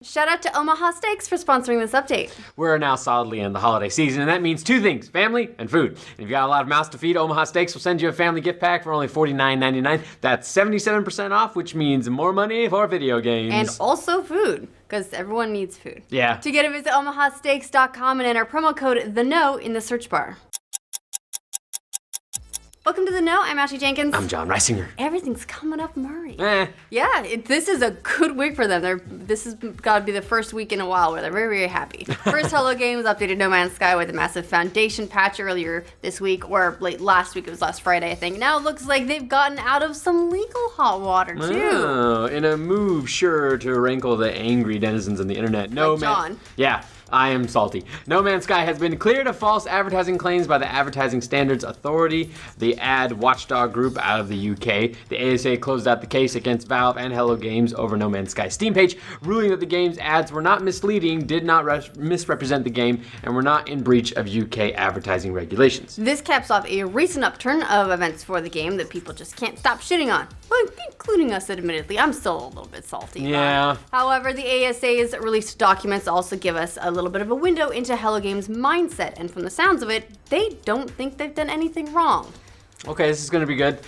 Shout out to Omaha Steaks for sponsoring this update. We're now solidly in the holiday season, and that means two things: family and food. And if you got a lot of mouths to feed, Omaha Steaks will send you a family gift pack for only $49.99. That's 77% off, which means more money for video games. And also food, because everyone needs food. Yeah. To get it, visit omahasteaks.com and enter promo code THEKNOW in the search bar. Welcome to The Know. I'm Ashley Jenkins. I'm John Reisinger. Everything's coming up Murray. Yeah, this is a good week for them. This has got to be the first week in a while where they're very, very happy. First, Hello Games updated No Man's Sky with a massive foundation patch earlier this week, or late last week. It was last Friday, I think. Now it looks like they've gotten out of some legal hot water, too. Oh, in a move sure to rankle the angry denizens of the internet. John. Yeah. I am salty. No Man's Sky has been cleared of false advertising claims by the Advertising Standards Authority, the ad watchdog group out of the UK. The ASA closed out the case against Valve and Hello Games over No Man's Sky's Steam page, ruling that the game's ads were not misleading, did not misrepresent the game, and were not in breach of UK advertising regulations. This caps off a recent upturn of events for the game that people just can't stop shitting on. Well, including us, admittedly. I'm still a little bit salty. Yeah. However, the ASA's released documents also give us a little bit of a window into Hello Games' mindset, and from the sounds of it, they don't think they've done anything wrong. Okay, this is going to be good.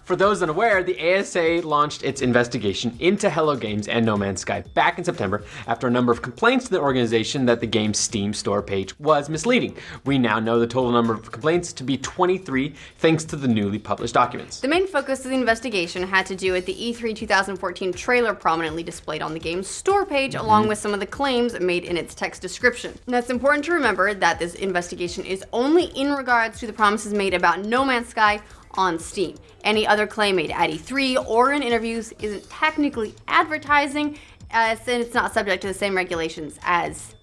For those unaware, the ASA launched its investigation into Hello Games and No Man's Sky back in September after a number of complaints to the organization that the game's Steam store page was misleading. We now know the total number of complaints to be 23, thanks to the newly published documents. The main focus of the investigation had to do with the E3 2014 trailer prominently displayed on the game's store page, along with some of the claims made in its text description. Now, it's important to remember that this investigation is only in regards to the promises made about No Man's Sky on Steam. Any other claim made at E3 or in interviews isn't technically advertising, since it's not subject to the same regulations as,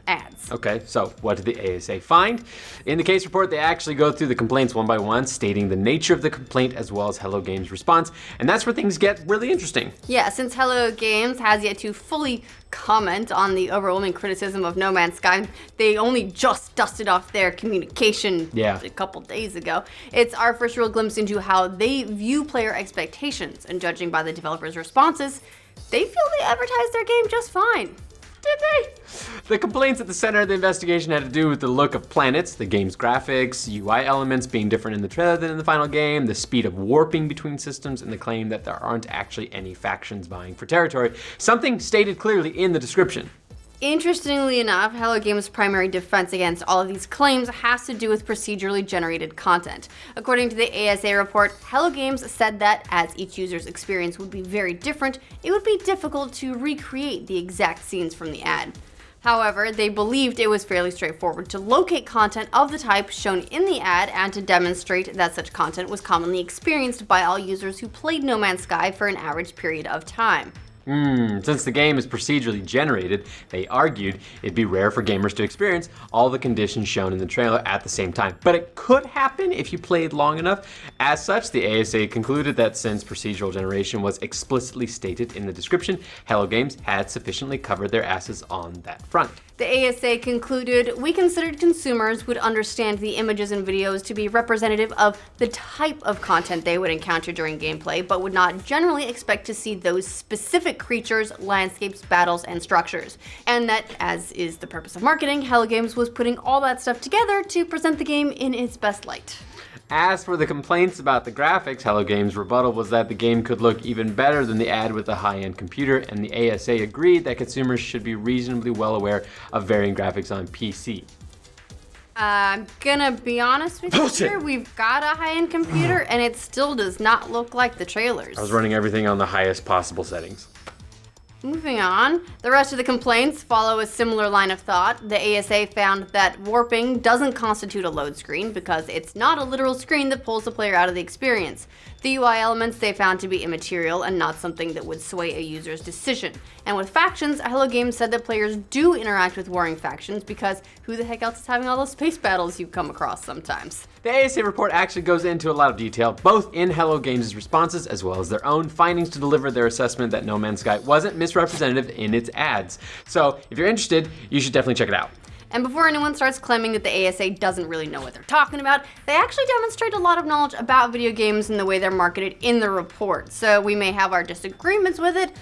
ads. Okay, so what did the ASA find? In the case report, they actually go through the complaints one by one, stating the nature of the complaint as well as Hello Games' response, and that's where things get really interesting. Yeah, since Hello Games has yet to fully comment on the overwhelming criticism of No Man's Sky, they only just dusted off their communication a couple days ago. It's our first real glimpse into how they view player expectations, and judging by the developers' responses, they feel they advertised their game just fine. Did they? The complaints at the center of the investigation had to do with the look of planets, the game's graphics, UI elements being different in the trailer than in the final game, the speed of warping between systems, and the claim that there aren't actually any factions vying for territory, something stated clearly in the description. Interestingly enough, Hello Games' primary defense against all of these claims has to do with procedurally generated content. According to the ASA report, Hello Games said that as each user's experience would be very different, it would be difficult to recreate the exact scenes from the ad. However, they believed it was fairly straightforward to locate content of the type shown in the ad and to demonstrate that such content was commonly experienced by all users who played No Man's Sky for an average period of time. Since the game is procedurally generated, they argued it'd be rare for gamers to experience all the conditions shown in the trailer at the same time. But it could happen if you played long enough. As such, the ASA concluded that since procedural generation was explicitly stated in the description, Hello Games had sufficiently covered their asses on that front. The ASA concluded, "We considered consumers would understand the images and videos to be representative of the type of content they would encounter during gameplay, but would not generally expect to see those specific creatures, landscapes, battles, and structures." And that, as is the purpose of marketing, Hello Games was putting all that stuff together to present the game in its best light. As for the complaints about the graphics, Hello Games' rebuttal was that the game could look even better than the ad with a high-end computer, and the ASA agreed that consumers should be reasonably well aware of varying graphics on PC. I'm gonna be honest with you here, we've got a high-end computer, and it still does not look like the trailers. I was running everything on the highest possible settings. Moving on, the rest of the complaints follow a similar line of thought. The ASA found that warping doesn't constitute a load screen because it's not a literal screen that pulls the player out of the experience. The UI elements they found to be immaterial and not something that would sway a user's decision. And with factions, Hello Games said that players do interact with warring factions because who the heck else is having all those space battles you come across sometimes? The ASA report actually goes into a lot of detail, both in Hello Games' responses as well as their own findings to deliver their assessment that No Man's Sky wasn't misrepresentative in its ads. So if you're interested, you should definitely check it out. And before anyone starts claiming that the ASA doesn't really know what they're talking about, they actually demonstrate a lot of knowledge about video games and the way they're marketed in the report. So we may have our disagreements with it,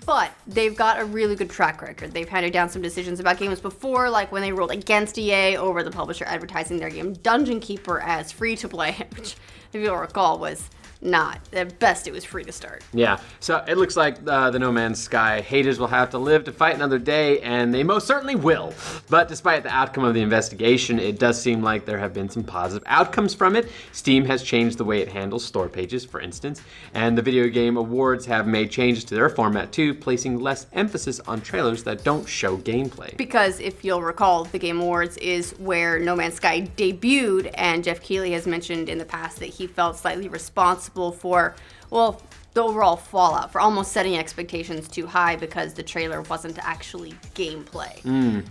But they've got a really good track record. They've handed down some decisions about games before, like when they ruled against EA over the publisher advertising their game Dungeon Keeper as free to play, which, if you'll recall, was not. At best, it was free to start. Yeah, so it looks like the No Man's Sky haters will have to live to fight another day, and they most certainly will. But despite the outcome of the investigation, it does seem like there have been some positive outcomes from it. Steam has changed the way it handles store pages, for instance, and the Video Game Awards have made changes to their format too, placing less emphasis on trailers that don't show gameplay. Because if you'll recall, the Game Awards is where No Man's Sky debuted, and Jeff Keighley has mentioned in the past that he felt slightly responsible for, well, the overall fallout, for almost setting expectations too high because the trailer wasn't actually gameplay.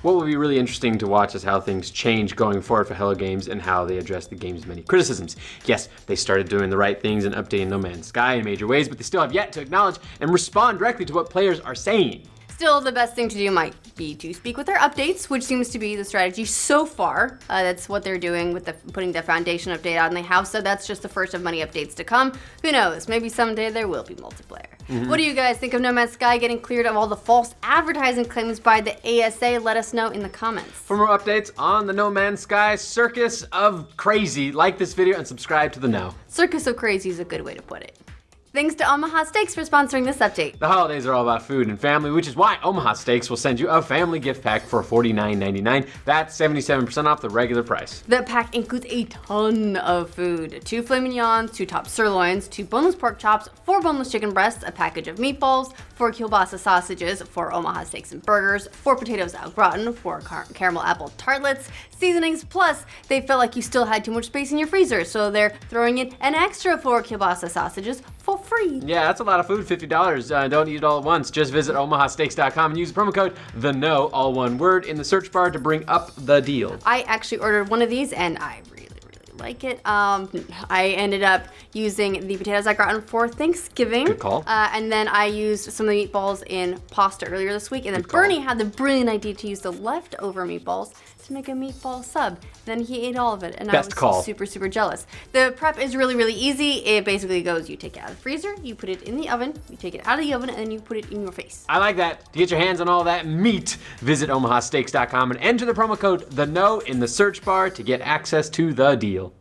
What will be really interesting to watch is how things change going forward for Hello Games and how they address the game's many criticisms. Yes, they started doing the right things and updating No Man's Sky in major ways, but they still have yet to acknowledge and respond directly to what players are saying. Still, the best thing to do might be to speak with their updates, which seems to be the strategy so far. That's what they're doing with putting the foundation update out, and they have said that's just the first of many updates to come. Who knows? Maybe someday there will be multiplayer. What do you guys think of No Man's Sky getting cleared of all the false advertising claims by the ASA? Let us know in the comments. For more updates on the No Man's Sky circus of crazy, like this video and subscribe to The Know. Circus of crazy is a good way to put it. Thanks to Omaha Steaks for sponsoring this update. The holidays are all about food and family, which is why Omaha Steaks will send you a family gift pack for $49.99. That's 77% off the regular price. The pack includes a ton of food. 2 filet mignons, 2 top sirloins, 2 boneless pork chops, 4 boneless chicken breasts, a package of meatballs, 4 kielbasa sausages, 4 Omaha Steaks and burgers, 4 potatoes au gratin, 4 caramel apple tartlets, seasonings, plus they felt like you still had too much space in your freezer, so they're throwing in an extra 4 kielbasa sausages for free. Yeah, that's a lot of food, $50. Don't eat it all at once. Just visit omahasteaks.com and use the promo code THEKNOW, all one word, in the search bar to bring up the deal. I actually ordered one of these and I really like it. I ended up using the potatoes I got for Thanksgiving. Good call. And then I used some of the meatballs in pasta earlier this week. And then Bernie had the brilliant idea to use the leftover meatballs to make a meatball sub. Then he ate all of it, and Best I was call. super jealous. The prep is really easy. It basically goes, you take it out of the freezer, you put it in the oven, you take it out of the oven, and then you put it in your face. I like that. To get your hands on all that meat, visit omahasteaks.com and enter the promo code THEKNOW in the search bar to get access to the deal.